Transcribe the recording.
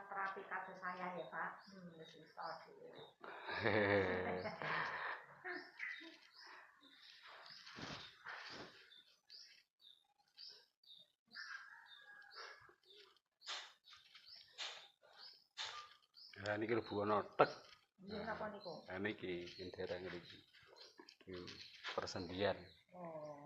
terapi kasus saya ya Pak. Susah sih. Nah niki lebu ana tek. Nggih napa niku? Nah niki dereng niki. Persendian. Oh.